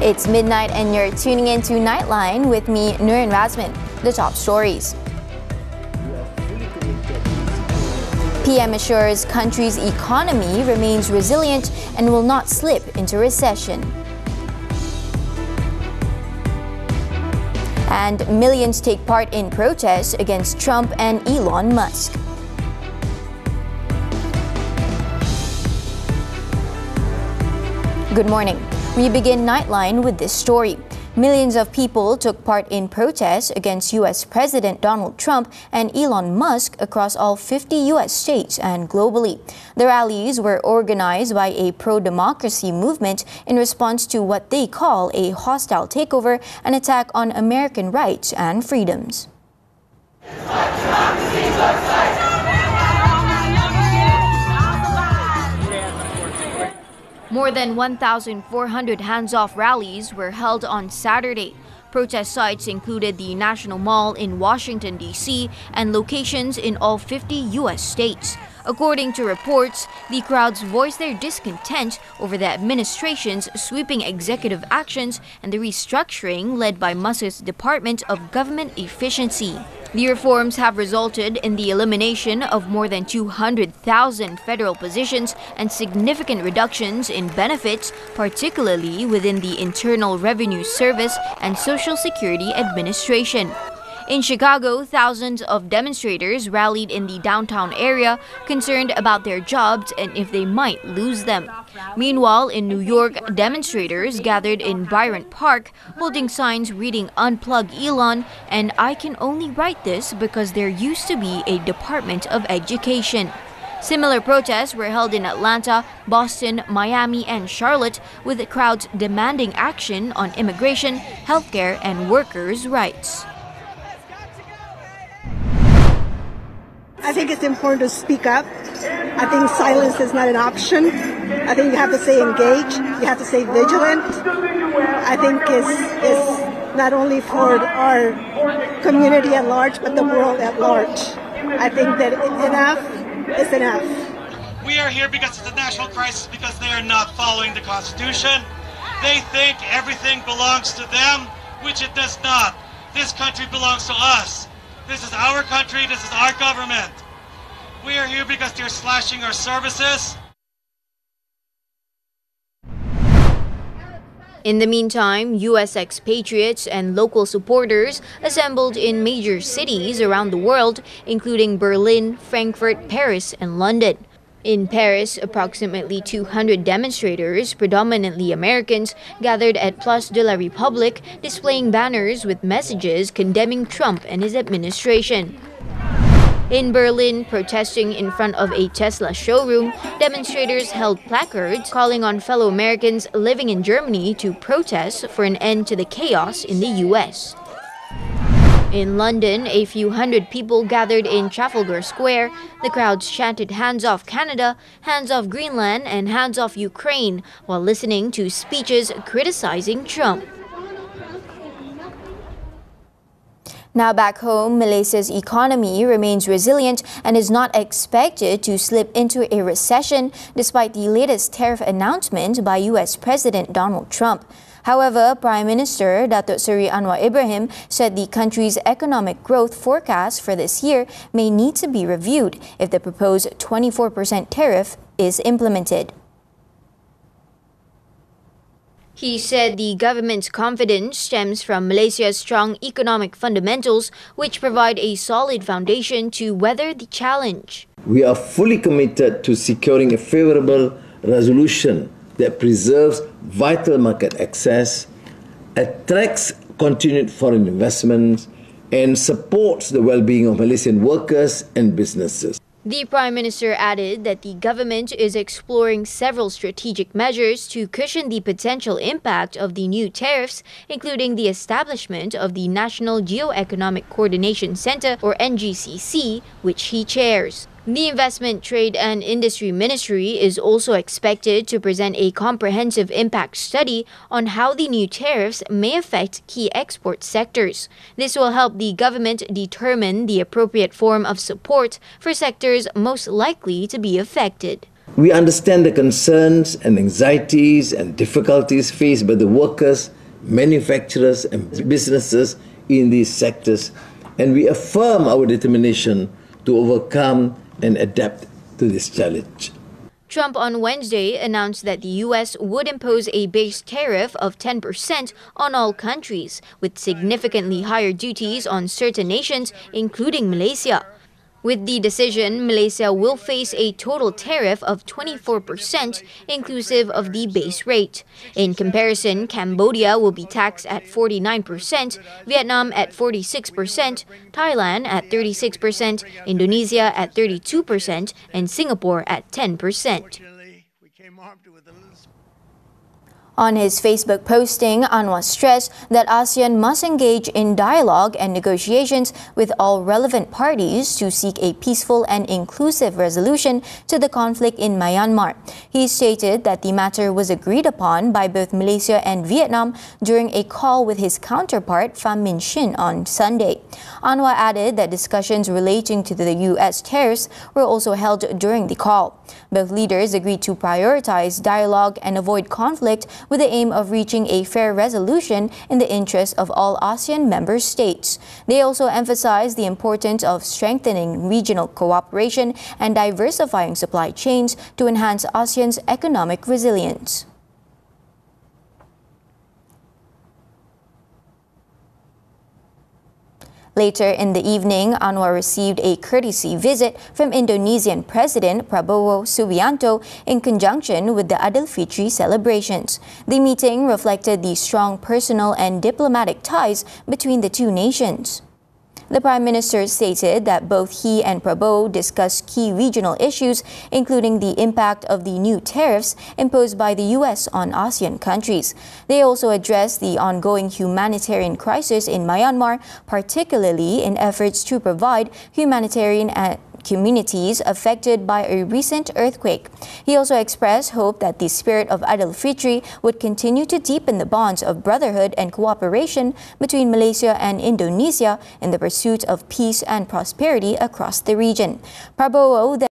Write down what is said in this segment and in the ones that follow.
It's midnight and you're tuning in to Nightline with me, Nurin Razmyn. The top stories. PM assures country's economy remains resilient and will not slip into recession. And millions take part in protests against Trump and Elon Musk. Good morning. We begin Nightline with this story. Millions of people took part in protests against U.S. President Donald Trump and Elon Musk across all 50 U.S. states and globally. The rallies were organized by a pro-democracy movement in response to what they call a hostile takeover and attack on American rights and freedoms. It's what democracy looks like. More than 1,400 hands-off rallies were held on Saturday. Protest sites included the National Mall in Washington, D.C., and locations in all 50 U.S. states. According to reports, the crowds voiced their discontent over the administration's sweeping executive actions and the restructuring led by Musk's Department of Government Efficiency. The reforms have resulted in the elimination of more than 200,000 federal positions and significant reductions in benefits, particularly within the Internal Revenue Service and Social Security Administration. In Chicago, thousands of demonstrators rallied in the downtown area, concerned about their jobs and if they might lose them. Meanwhile, in New York, demonstrators gathered in Bryant Park, holding signs reading "Unplug Elon" and "I can only write this because there used to be a Department of Education." Similar protests were held in Atlanta, Boston, Miami, and Charlotte, with crowds demanding action on immigration, healthcare, and workers' rights. I think it's important to speak up. I think silence is not an option. I think you have to stay engaged. You have to stay vigilant. I think it's not only for our community at large, but the world at large. I think that enough is enough. We are here because it's a national crisis, because they are not following the Constitution. They think everything belongs to them, which it does not. This country belongs to us. This is our country, this is our government. We are here because they're slashing our services. In the meantime, U.S. expatriates and local supporters assembled in major cities around the world, including Berlin, Frankfurt, Paris, and London. In Paris, approximately 200 demonstrators, predominantly Americans, gathered at Place de la République, displaying banners with messages condemning Trump and his administration. In Berlin, protesting in front of a Tesla showroom, demonstrators held placards calling on fellow Americans living in Germany to protest for an end to the chaos in the U.S. In London, a few hundred people gathered in Trafalgar Square. The crowds chanted "Hands off Canada," "Hands off Greenland," and "Hands off Ukraine," while listening to speeches criticizing Trump. Now back home, Malaysia's economy remains resilient and is not expected to slip into a recession despite the latest tariff announcement by U.S. President Donald Trump. However, Prime Minister Datuk Seri Anwar Ibrahim said the country's economic growth forecast for this year may need to be reviewed if the proposed 24% tariff is implemented. He said the government's confidence stems from Malaysia's strong economic fundamentals, which provide a solid foundation to weather the challenge. We are fully committed to securing a favorable resolution that preserves vital market access, attracts continued foreign investments, and supports the well-being of Malaysian workers and businesses. The Prime Minister added that the government is exploring several strategic measures to cushion the potential impact of the new tariffs, including the establishment of the National Geo-Economic Coordination Centre, or NGCC, which he chairs. The Investment, Trade and Industry Ministry is also expected to present a comprehensive impact study on how the new tariffs may affect key export sectors. This will help the government determine the appropriate form of support for sectors most likely to be affected. We understand the concerns and anxieties and difficulties faced by the workers manufacturers and businesses in these sectors, and we affirm our determination to overcome and adapt to this challenge. Trump on Wednesday announced that the U.S. would impose a base tariff of 10% on all countries, with significantly higher duties on certain nations, including Malaysia. With the decision, Malaysia will face a total tariff of 24%, inclusive of the base rate. In comparison, Cambodia will be taxed at 49%, Vietnam at 46%, Thailand at 36%, Indonesia at 32%, and Singapore at 10%. On his Facebook posting, Anwar stressed that ASEAN must engage in dialogue and negotiations with all relevant parties to seek a peaceful and inclusive resolution to the conflict in Myanmar. He stated that the matter was agreed upon by both Malaysia and Vietnam during a call with his counterpart Pham Minh Chinh on Sunday. Anwar added that discussions relating to the U.S. tariffs were also held during the call. Both leaders agreed to prioritize dialogue and avoid conflict with the aim of reaching a fair resolution in the interest of all ASEAN member states. They also emphasized the importance of strengthening regional cooperation and diversifying supply chains to enhance ASEAN's economic resilience. Later in the evening, Anwar received a courtesy visit from Indonesian President Prabowo Subianto in conjunction with the Aidilfitri celebrations. The meeting reflected the strong personal and diplomatic ties between the two nations. The Prime Minister stated that both he and Prabowo discussed key regional issues, including the impact of the new tariffs imposed by the U.S. on ASEAN countries. They also addressed the ongoing humanitarian crisis in Myanmar, particularly in efforts to provide humanitarian communities affected by a recent earthquake. He also expressed hope that the spirit of Aidilfitri would continue to deepen the bonds of brotherhood and cooperation between Malaysia and Indonesia in the pursuit of peace and prosperity across the region. Prabowo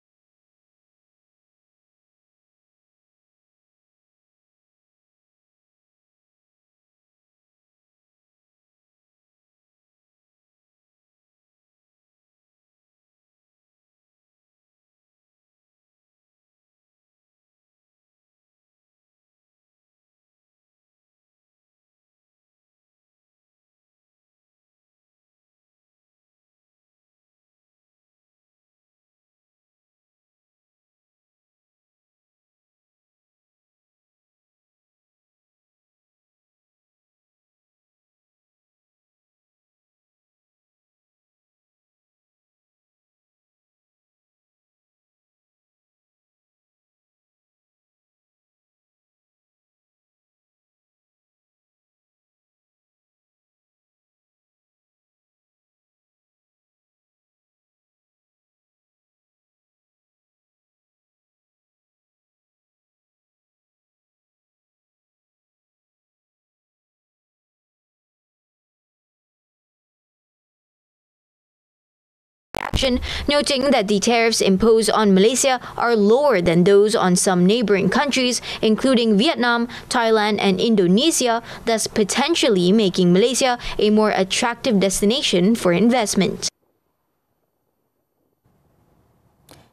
noting that the tariffs imposed on Malaysia are lower than those on some neighboring countries, including Vietnam, Thailand, and Indonesia, thus potentially making Malaysia a more attractive destination for investment.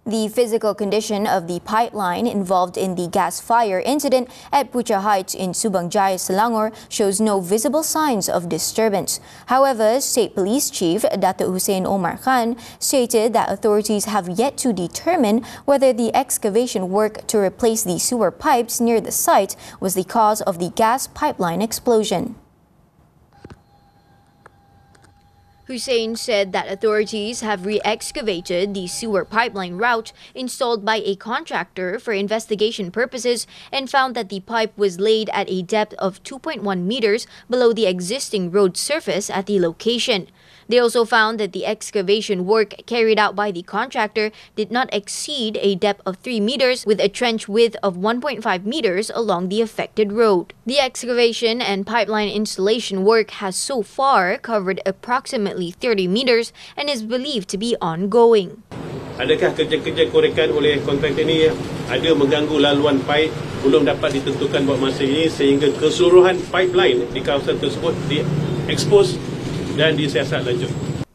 The physical condition of the pipeline involved in the gas fire incident at Pucha Heights in Subang Jaya, Selangor shows no visible signs of disturbance. However, State Police Chief Dato' Hussein Omar Khan stated that authorities have yet to determine whether the excavation work to replace the sewer pipes near the site was the cause of the gas pipeline explosion. Hussein said that authorities have re-excavated the sewer pipeline route installed by a contractor for investigation purposes and found that the pipe was laid at a depth of 2.1 meters below the existing road surface at the location. They also found that the excavation work carried out by the contractor did not exceed a depth of 3 meters with a trench width of 1.5 meters along the affected road. The excavation and pipeline installation work has so far covered approximately 30 meters and is believed to be ongoing. Adakah kerja-kerja korekan oleh kontraktor ini ada mengganggu laluan pipe belum dapat ditentukan buat masa ini sehingga keseluruhan pipeline di kawasan tersebut diekspos dan disiasat lanjut.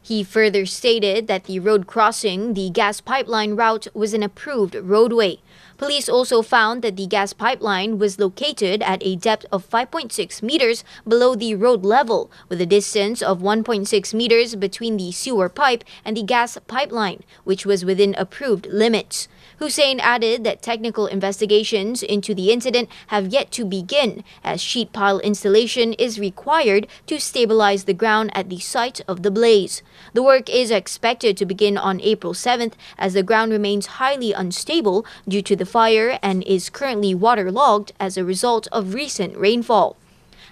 He further stated that the road crossing the gas pipeline route was an approved roadway. Police also found that the gas pipeline was located at a depth of 5.6 meters below the road level, with a distance of 1.6 meters between the sewer pipe and the gas pipeline, which was within approved limits. Hussein added that technical investigations into the incident have yet to begin, as sheet pile installation is required to stabilize the ground at the site of the blaze. The work is expected to begin on April 7th, as the ground remains highly unstable due to the fire and is currently waterlogged as a result of recent rainfall.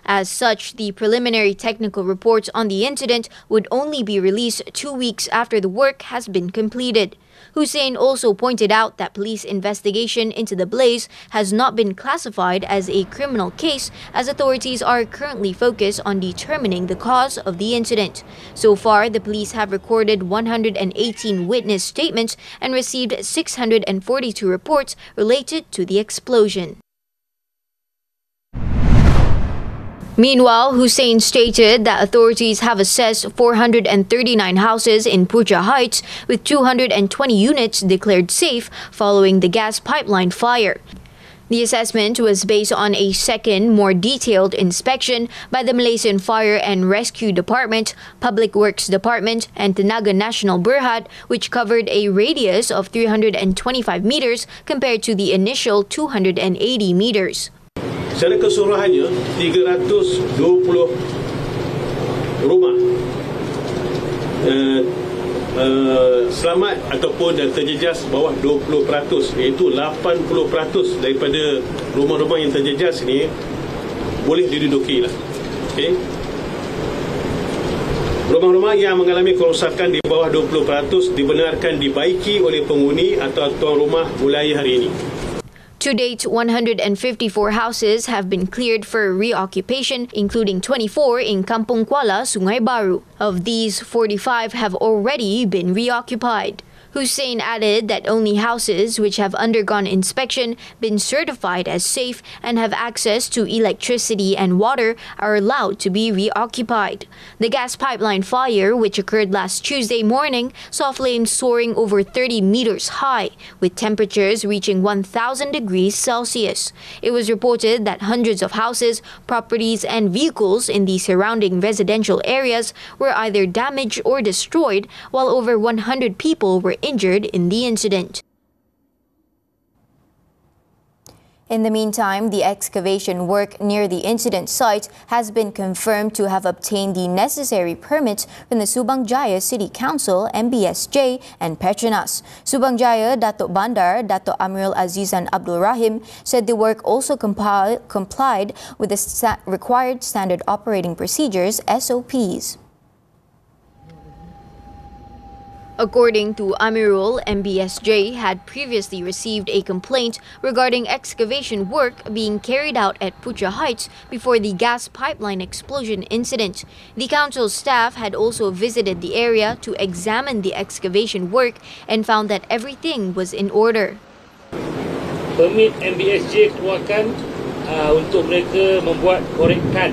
As such, the preliminary technical reports on the incident would only be released 2 weeks after the work has been completed. Hussein also pointed out that police investigation into the blaze has not been classified as a criminal case, as authorities are currently focused on determining the cause of the incident. So far, the police have recorded 118 witness statements and received 642 reports related to the explosion. Meanwhile, Hussein stated that authorities have assessed 439 houses in Puja Heights, with 220 units declared safe following the gas pipeline fire. The assessment was based on a second, more detailed inspection by the Malaysian Fire and Rescue Department, Public Works Department, and Tenaga Nasional Berhad, which covered a radius of 325 meters compared to the initial 280 meters. Secara keseluruhannya 320 rumah selamat ataupun terjejas bawah 20%, iaitu 80% daripada rumah-rumah yang terjejas ini boleh diduduki lah. Okay. Rumah-rumah yang mengalami kerosakan di bawah 20% dibenarkan dibaiki oleh penghuni atau tuan rumah mulai hari ini. To date, 154 houses have been cleared for reoccupation, including 24 in Kampung Kuala, Sungai Baru. Of these, 45 have already been reoccupied. Hussein added that only houses which have undergone inspection, been certified as safe, and have access to electricity and water are allowed to be reoccupied. The gas pipeline fire, which occurred last Tuesday morning, saw flames soaring over 30 meters high, with temperatures reaching 1,000 degrees Celsius. It was reported that hundreds of houses, properties, and vehicles in the surrounding residential areas were either damaged or destroyed, while over 100 people were injured in the incident. In the meantime, the excavation work near the incident site has been confirmed to have obtained the necessary permits from the Subang Jaya City Council, MBSJ, and Petronas. Subang Jaya Datuk Bandar, Datuk Amirul Azizan Abdul Rahim, said the work also complied with the required standard operating procedures, SOPs. According to Amirul, MBSJ had previously received a complaint regarding excavation work being carried out at Puja Heights before the gas pipeline explosion incident. The council staff had also visited the area to examine the excavation work and found that everything was in order. Permit MBSJ keluarkan untuk mereka membuat korekan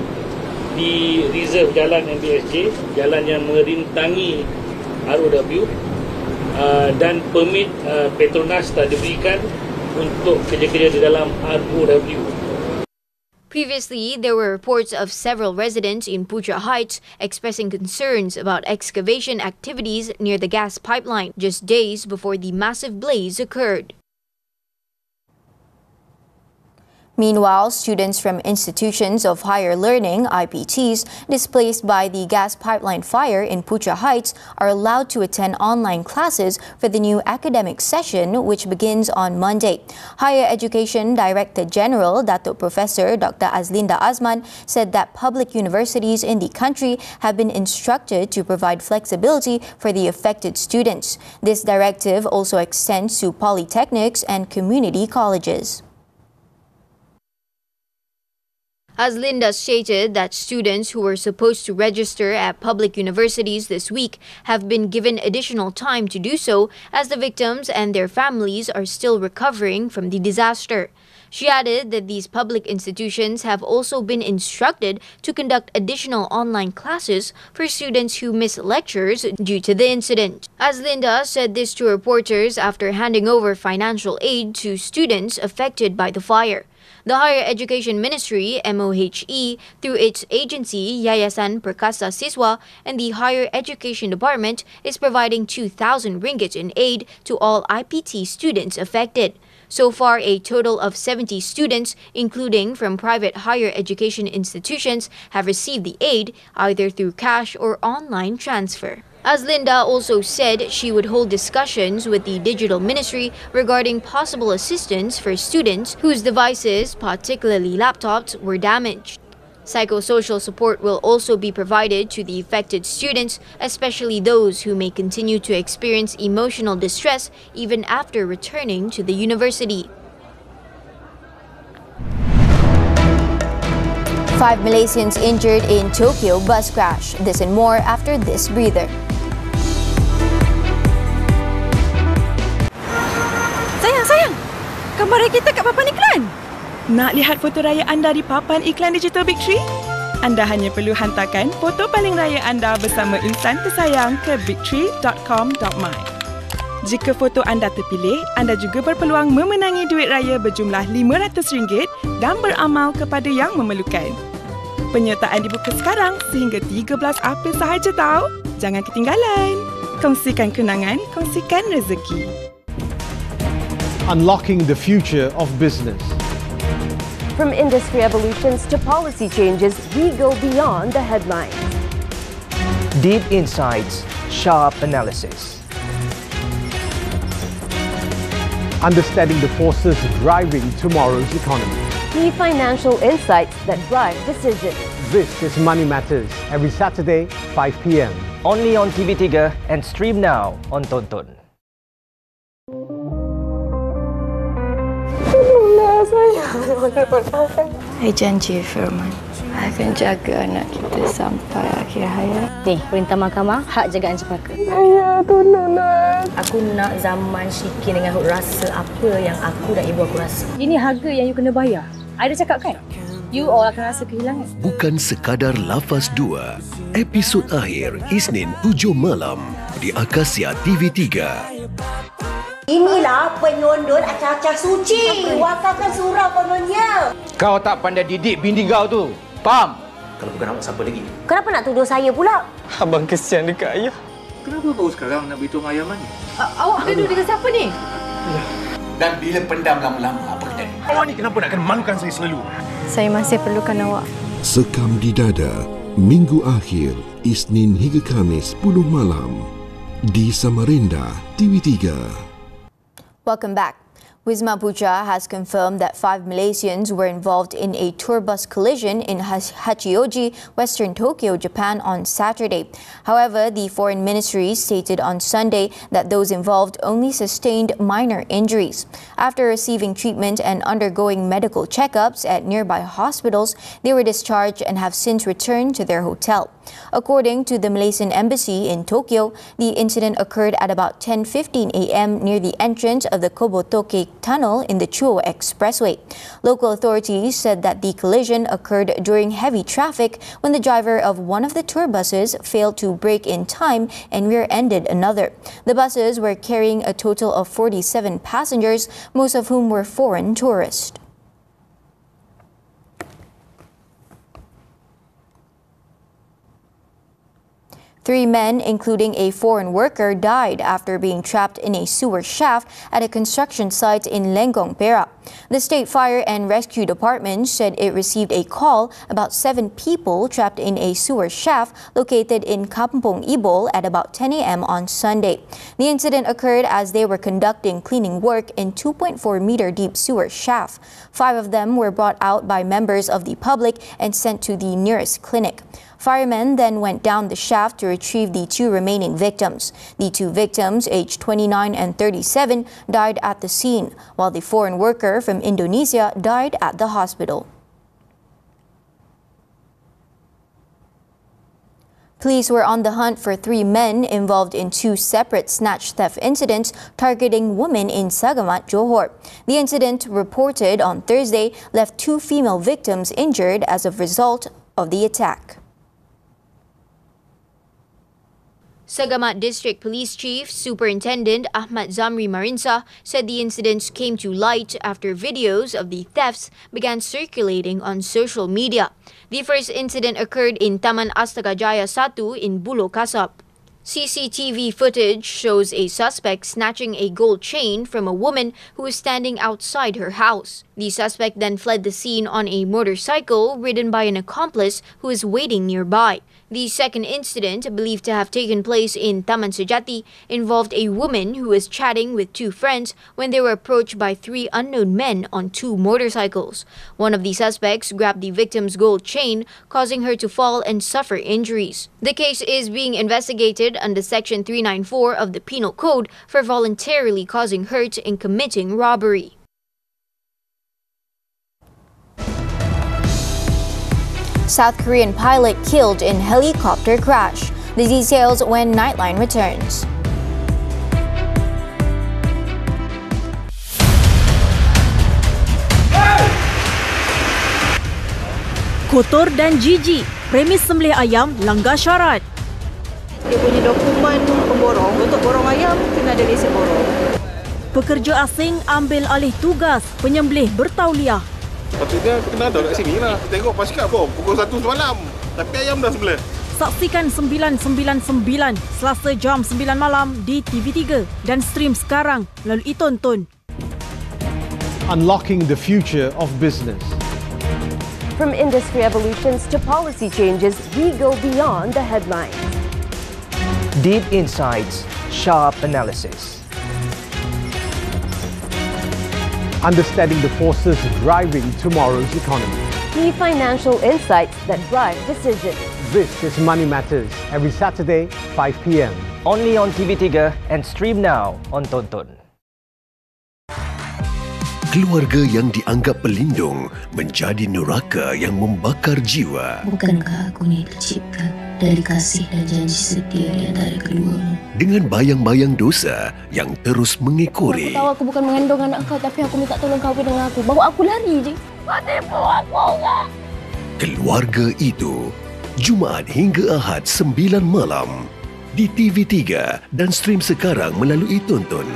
di reserve jalan MBSJ, jalan yang merintangi ROW, dan permit Petronas telah diberikan untuk kerja-kerja di dalam ROW. Previously, there were reports of several residents in Puja Heights expressing concerns about excavation activities near the gas pipeline just days before the massive blaze occurred. Meanwhile, students from institutions of higher learning, IPTs, displaced by the gas pipeline fire in Puja Heights are allowed to attend online classes for the new academic session, which begins on Monday. Higher Education Director General, Datuk Professor Dr. Azlinda Azman, said that public universities in the country have been instructed to provide flexibility for the affected students. This directive also extends to polytechnics and community colleges. Azlinda stated that students who were supposed to register at public universities this week have been given additional time to do so, as the victims and their families are still recovering from the disaster. She added that these public institutions have also been instructed to conduct additional online classes for students who miss lectures due to the incident. Azlinda said this to reporters after handing over financial aid to students affected by the fire. The Higher Education Ministry, MOHE, through its agency Yayasan Perkasa Siswa and the Higher Education Department, is providing 2,000 ringgit in aid to all IPT students affected. So far, a total of 70 students, including from private higher education institutions, have received the aid either through cash or online transfer. Azlinda also said she would hold discussions with the Digital Ministry regarding possible assistance for students whose devices, particularly laptops, were damaged. Psychosocial support will also be provided to the affected students, especially those who may continue to experience emotional distress even after returning to the university. 5 Malaysians injured in Tokyo bus crash. This and more after this breather. Sayang, gambar kita kat papan iklan. Nak lihat foto raya anda di papan iklan digital Big Tree? Anda hanya perlu hantarkan foto paling raya anda bersama insan tersayang ke bigtree.com.my. Jika foto anda terpilih, anda juga berpeluang memenangi duit raya berjumlah RM500 dan beramal kepada yang memerlukan. Penyertaan dibuka sekarang sehingga 13 April sahaja tahu. Jangan ketinggalan. Kongsikan kenangan, kongsikan rezeki. Unlocking the future of business. From industry evolutions to policy changes, we go beyond the headlines. Deep insights, sharp analysis. Understanding the forces driving tomorrow's economy. Key financial insights that drive decisions. This is Money Matters, every Saturday, 5 p.m. Only on TV3 and stream now on Tonton. Saya janji Firman, saya akan jaga anak kita sampai akhir hayat. Ni, perintah mahkamah, hak jagaan cepaka. Saya tolong nak. Aku nak zaman Syikin dengan Hud rasa apa yang aku dan ibu aku rasa. Ini harga yang you kena bayar. I dah cakap kan? You all akan rasa kehilangan. Bukan sekadar lafaz dua. Episod akhir Isnin 7 malam di Akasia TV3. Inilah penyondol acah-acah suci. Wakarkan surau kononnya. Kau tak pandai didik bini kau tu. Faham? Kalau bukan awak, siapa lagi? Kenapa nak tuduh saya pula? Abang kesian dekat ayah. Kenapa baru sekarang nak beritahu ayah mana? Awak gaduh dengan siapa ni? Dan bila pendam lama-lama, apa kata ni? Awak ni kenapa nak kena malukan saya selalu? Saya masih perlukan awak. Sekam di dada, Minggu akhir, Isnin hingga Khamis 10 malam di Samarinda TV3. Welcome back. Wisma Putra has confirmed that 5 Malaysians were involved in a tour bus collision in Hachioji, Western Tokyo, Japan on Saturday. However, the Foreign Ministry stated on Sunday that those involved only sustained minor injuries. After receiving treatment and undergoing medical checkups at nearby hospitals, they were discharged and have since returned to their hotel. According to the Malaysian Embassy in Tokyo, the incident occurred at about 10:15 a.m. near the entrance of the Kobotoke Tunnel in the Chuo Expressway. Local authorities said that the collision occurred during heavy traffic when the driver of one of the tour buses failed to brake in time and rear-ended another. The buses were carrying a total of 47 passengers, most of whom were foreign tourists. Three men, including a foreign worker, died after being trapped in a sewer shaft at a construction site in Lenggong, Perak. The State Fire and Rescue Department said it received a call about 7 people trapped in a sewer shaft located in Kampung Ibol at about 10 a.m. on Sunday. The incident occurred as they were conducting cleaning work in 2.4-meter deep sewer shaft. 5 of them were brought out by members of the public and sent to the nearest clinic. Firemen then went down the shaft to retrieve the 2 remaining victims. The 2 victims, aged 29 and 37, died at the scene, while the foreign worker from Indonesia died at the hospital. Police were on the hunt for 3 men involved in 2 separate snatch theft incidents targeting women in Sagamat, Johor. The incident, reported on Thursday, left 2 female victims injured as a result of the attack. Sagamat District Police Chief Superintendent Ahmad Zamri Marinsa said the incidents came to light after videos of the thefts began circulating on social media. The first incident occurred in Taman Astagajaya 1 in Bulo Kasab. CCTV footage shows a suspect snatching a gold chain from a woman who was standing outside her house. The suspect then fled the scene on a motorcycle ridden by an accomplice who is waiting nearby. The second incident, believed to have taken place in Taman Sejati, involved a woman who was chatting with 2 friends when they were approached by 3 unknown men on 2 motorcycles. One of the suspects grabbed the victim's gold chain, causing her to fall and suffer injuries. The case is being investigated under Section 394 of the Penal Code for voluntarily causing hurt in committing robbery. South Korean pilot killed in helicopter crash. The details when Nightline returns. Kotor dan jijik, premis sembelih ayam langgar syarat. Dia punya dokumen pemborong, untuk borong ayam kena ada lesen borong. Pekerja asing ambil alih tugas penyembelih bertauliah. Patutnya kena ada kat sini lah. Tengok pas kat bom pukul 1 semalam. Tapi ayam dah sebelah. Saksikan 999 Selasa jam 9 malam di TV3 dan stream sekarang melalui tonton. Unlocking the future of business. From industry evolutions to policy changes, we go beyond the headlines. Deep insights, sharp analysis. Understanding the forces driving tomorrow's economy. Key financial insights that drive decisions. This is Money Matters, every Saturday, 5 p.m. Only on TV3 and stream now on Tonton. Keluarga yang dianggap pelindung menjadi neraka yang membakar jiwa. Bukankah aku ni tercipta dari kasih dan janji setia di antara keduamu? Dengan bayang-bayang dosa yang terus mengekori. Aku tahu aku bukan mengandung anak kau, tapi aku minta tolong kau dengan aku. Bawa aku lari je. Kau tipu aku kan? Keluarga itu, Jumaat hingga Ahad 9 malam di TV3 dan stream sekarang melalui Tonton.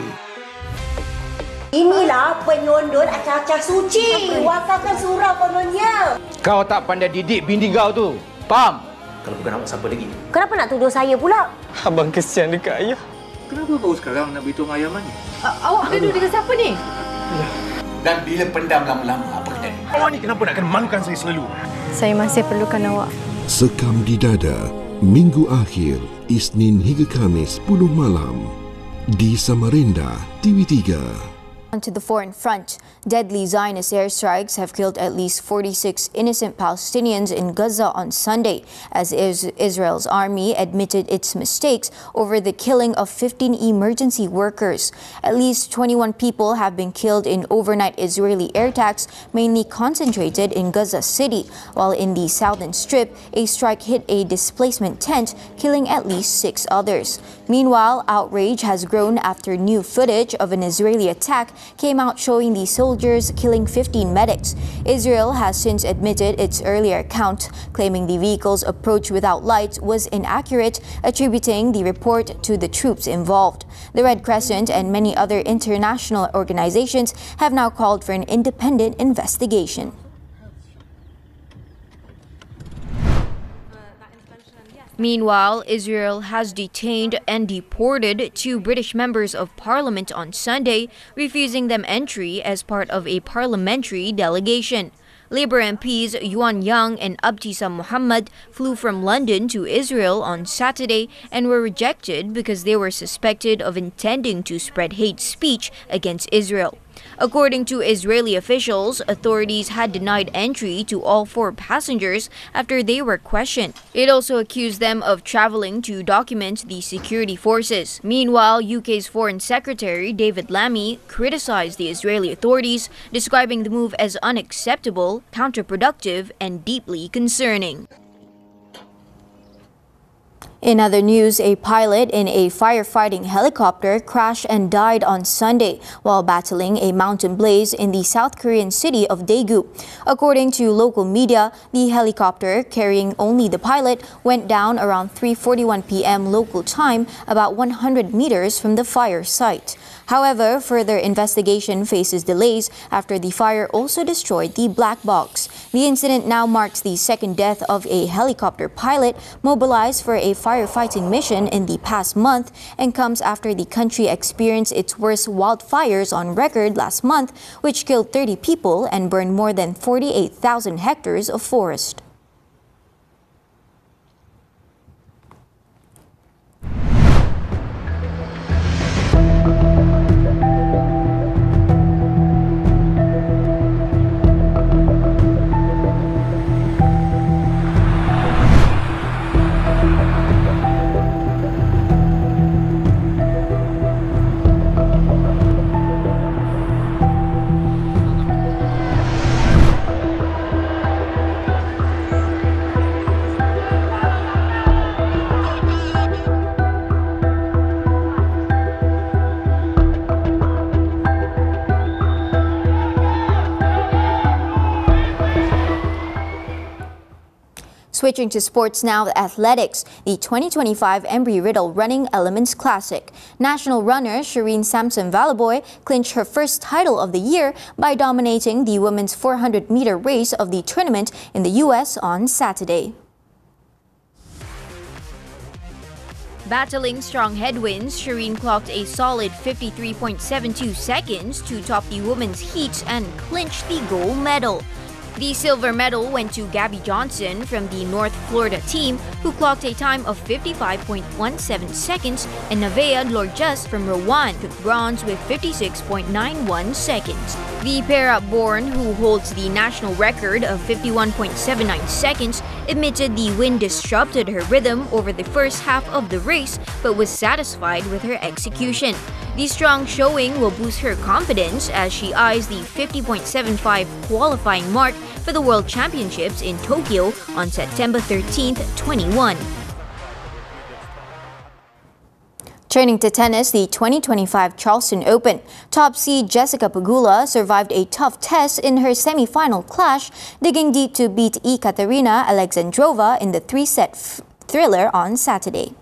Inilah penyondol acah-acah suci. Wakarkan surau kononnya. Kau tak pandai didik bini kau tu. Faham? Kalau bukan awak, siapa lagi? Kenapa nak tuduh saya pula? Abang kesian dekat ayah. Kenapa baru sekarang nak beritahu ayam ni? Awak gaduh dengan siapa ni? Dan bila pendam lama-lama, apa kata ni? Awak ni kenapa nak kena malukan saya selalu? Saya masih perlukan awak. Sekam di Dada, Minggu Akhir, Isnin hingga Khamis 10 malam di Samarinda TV3. On to the foreign front, deadly Zionist airstrikes have killed at least 46 innocent Palestinians in Gaza on Sunday, as Israel's army admitted its mistakes over the killing of 15 emergency workers. At least 21 people have been killed in overnight Israeli air attacks, mainly concentrated in Gaza City, while in the southern strip, a strike hit a displacement tent, killing at least 6 others. Meanwhile, outrage has grown after new footage of an Israeli attack came out showing the soldiers killing 15 medics. Israel has since admitted its earlier account, claiming the vehicle's approach without lights was inaccurate, attributing the report to the troops involved. The Red Crescent and many other international organizations have now called for an independent investigation. Meanwhile, Israel has detained and deported 2 British members of parliament on Sunday, refusing them entry as part of a parliamentary delegation. Labour MPs Yuan Yang and Abtisam Muhammad flew from London to Israel on Saturday and were rejected because they were suspected of intending to spread hate speech against Israel. According to Israeli officials, authorities had denied entry to all 4 passengers after they were questioned. It also accused them of travelling to document the security forces. Meanwhile, UK's Foreign Secretary David Lammy criticized the Israeli authorities, describing the move as unacceptable, counterproductive, and deeply concerning. In other news, a pilot in a firefighting helicopter crashed and died on Sunday while battling a mountain blaze in the South Korean city of Daegu. According to local media, the helicopter, carrying only the pilot, went down around 3:41 p.m. local time, about 100 meters from the fire site. However, further investigation faces delays after the fire also destroyed the black box. The incident now marks the second death of a helicopter pilot mobilized for a firefighting mission in the past month and comes after the country experienced its worst wildfires on record last month, which killed 30 people and burned more than 48,000 hectares of forest. Switching to sports now, athletics, the 2025 Embry-Riddle Running Elements Classic. National runner Shireen Samson-Valaboy clinched her first title of the year by dominating the women's 400-meter race of the tournament in the U.S. on Saturday. Battling strong headwinds, Shireen clocked a solid 53.72 seconds to top the women's heats and clinch the gold medal. The silver medal went to Gabby Johnson from the North Florida team, who clocked a time of 55.17 seconds, and Nevaeh Lourdes from Rowan took bronze with 56.91 seconds. The para-born, who holds the national record of 51.79 seconds, admitted the wind disrupted her rhythm over the first half of the race, but was satisfied with her execution. The strong showing will boost her confidence as she eyes the 50.75 qualifying mark for the World Championships in Tokyo on September 13th, 21. Turning to tennis, the 2025 Charleston Open. Top seed Jessica Pegula survived a tough test in her semi-final clash, digging deep to beat Ekaterina Alexandrova in the three-set thriller on Saturday.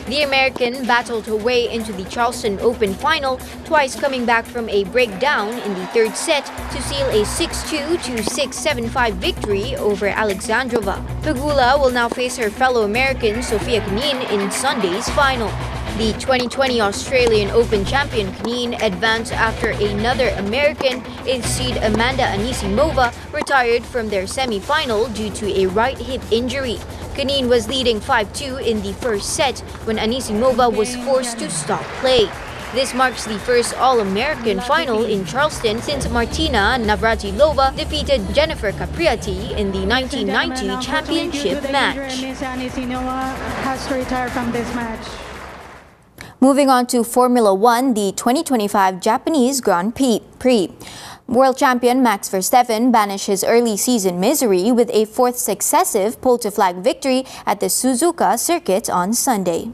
The American battled her way into the Charleston Open final, twice coming back from a breakdown in the third set to seal a 6-2 to 6-7-5 victory over Alexandrova. Pegula will now face her fellow American Sofia Kenin in Sunday's final. The 2020 Australian Open champion Kenin advanced after another American, 8th seed Amanda Anisimova, retired from their semi-final due to a right hip injury. Kenin was leading 5-2 in the first set when Anisimova was forced to stop play. This marks the first All-American final in Charleston since Martina Navratilova defeated Jennifer Capriati in the 1990 championship match. Has to retire from this match. Moving on to Formula One, the 2025 Japanese Grand Prix. World champion Max Verstappen banished his early season misery with a fourth successive pole-to-flag victory at the Suzuka circuit on Sunday.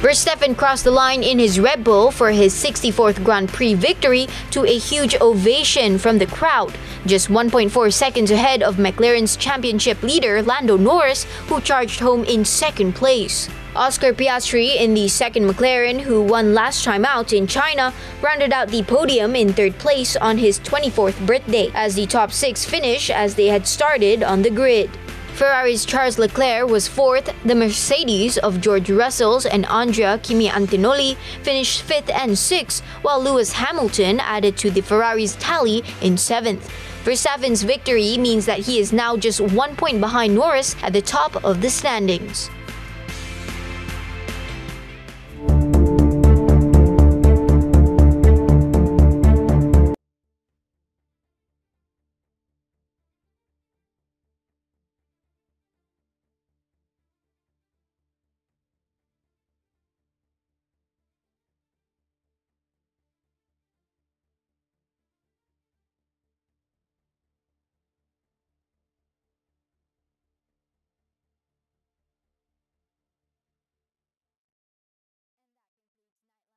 Verstappen crossed the line in his Red Bull for his 64th Grand Prix victory to a huge ovation from the crowd, just 1.4 seconds ahead of McLaren's championship leader Lando Norris, who charged home in second place. Oscar Piastri in the second McLaren, who won last time out in China, rounded out the podium in third place on his 24th birthday, as the top six finish as they had started on the grid. Ferrari's Charles Leclerc was fourth, the Mercedes of George Russell's and Andrea Kimi Antonelli finished fifth and sixth, while Lewis Hamilton added to the Ferrari's tally in seventh. Verstappen's victory means that he is now just 1 point behind Norris at the top of the standings.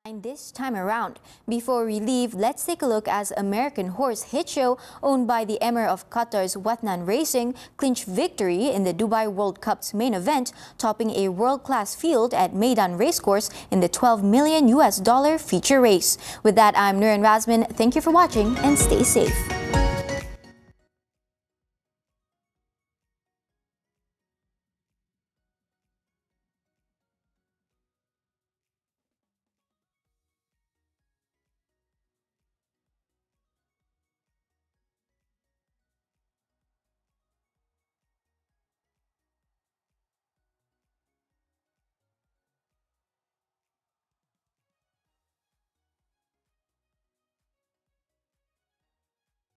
This time around. Before we leave, let's take a look as American horse hit show owned by the Emir of Qatar's Watnan Racing clinched victory in the Dubai World Cup's main event, topping a world-class field at Meydan Racecourse in the $12 million feature race. With that, I'm Nurin Razmyn. Thank you for watching and stay safe.